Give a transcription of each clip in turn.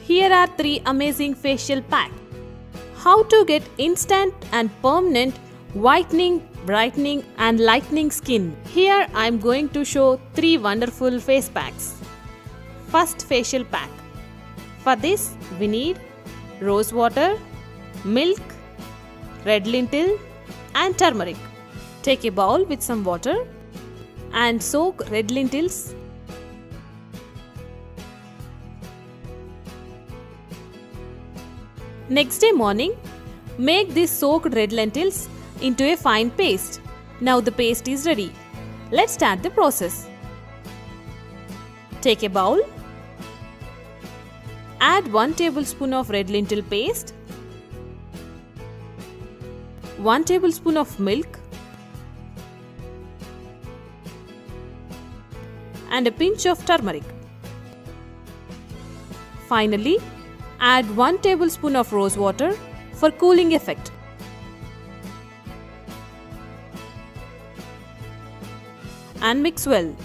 Here are 3 amazing facial packs. How to get instant and permanent whitening, brightening and lightening skin. Here I am going to show 3 wonderful face packs. First facial pack. For this we need rose water, milk, red lentil and turmeric. Take a bowl with some water and soak red lentils. Next day morning, make these soaked red lentils into a fine paste. Now the paste is ready. Let's start the process. Take a bowl. Add 1 tablespoon of red lentil paste, 1 tablespoon of milk and a pinch of turmeric. Finally, add 1 tablespoon of rose water for cooling effect. And mix well.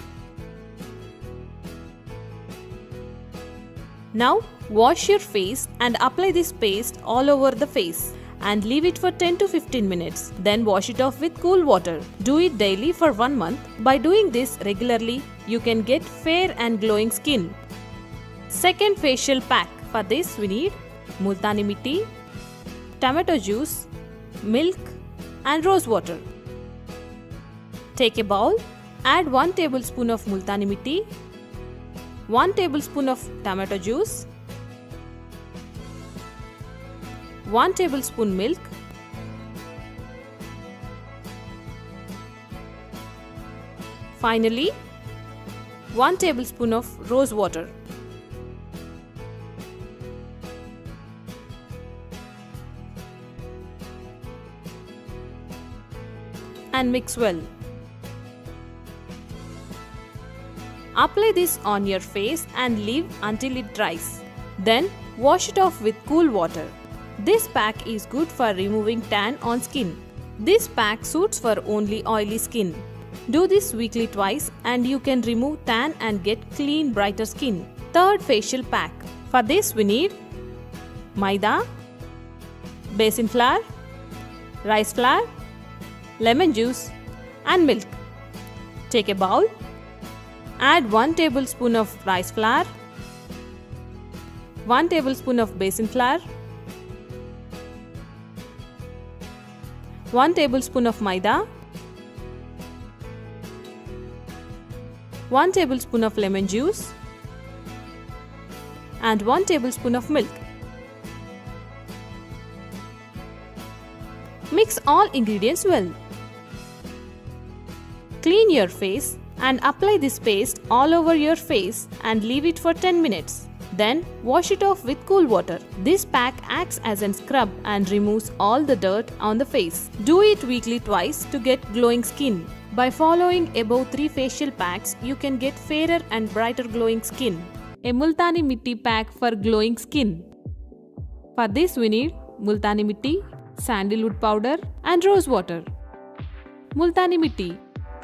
Now wash your face and apply this paste all over the face and leave it for 10 to 15 minutes. Then wash it off with cool water. Do it daily for 1 month. By doing this regularly, you can get fair and glowing skin. Second facial pack. For this we need multani mitti, tomato juice, milk and rose water. Take a bowl, add 1 tablespoon of multani mitti, 1 tablespoon of tomato juice, 1 tablespoon milk, finally 1 tablespoon of rose water. And mix well. Apply this on your face and leave until it dries. Then wash it off with cool water. This pack is good for removing tan on skin. This pack suits for only oily skin. Do this weekly twice and you can remove tan and get clean, brighter skin. Third facial pack. For this we need maida, besan flour, rice flour, lemon juice and milk. Take a bowl. Add 1 tablespoon of rice flour, 1 tablespoon of besan flour, 1 tablespoon of maida, 1 tablespoon of lemon juice and 1 tablespoon of milk. Mix all ingredients well. Clean your face and apply this paste all over your face and leave it for 10 minutes. Then wash it off with cool water. This pack acts as a scrub and removes all the dirt on the face. Do it weekly twice to get glowing skin. By following above 3 facial packs, you can get fairer and brighter glowing skin. A multani mitti pack for glowing skin. For this we need multani mitti, sandalwood powder and rose water. Multani mitti.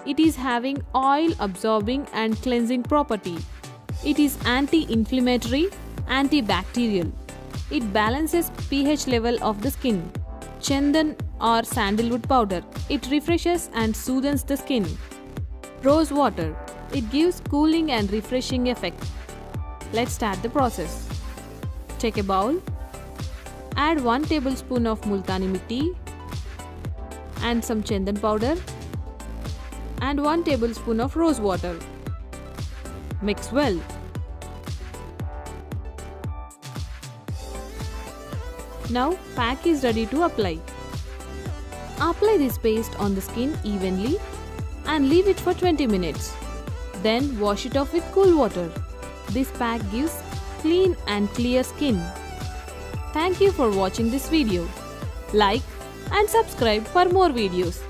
It is having oil absorbing and cleansing property. It is anti-inflammatory, antibacterial. It balances pH level of the skin. Chandan or sandalwood powder. It refreshes and soothes the skin. Rose water. It gives cooling and refreshing effect. Let's start the process. Take a bowl. Add 1 tablespoon of multani mitti and some chandan powder and 1 tablespoon of rose water. Mix well. Now pack is ready to apply. Apply this paste on the skin evenly and leave it for 20 minutes. Then wash it off with cool water. This pack gives clean and clear skin. Thank you for watching this video. Like and subscribe for more videos.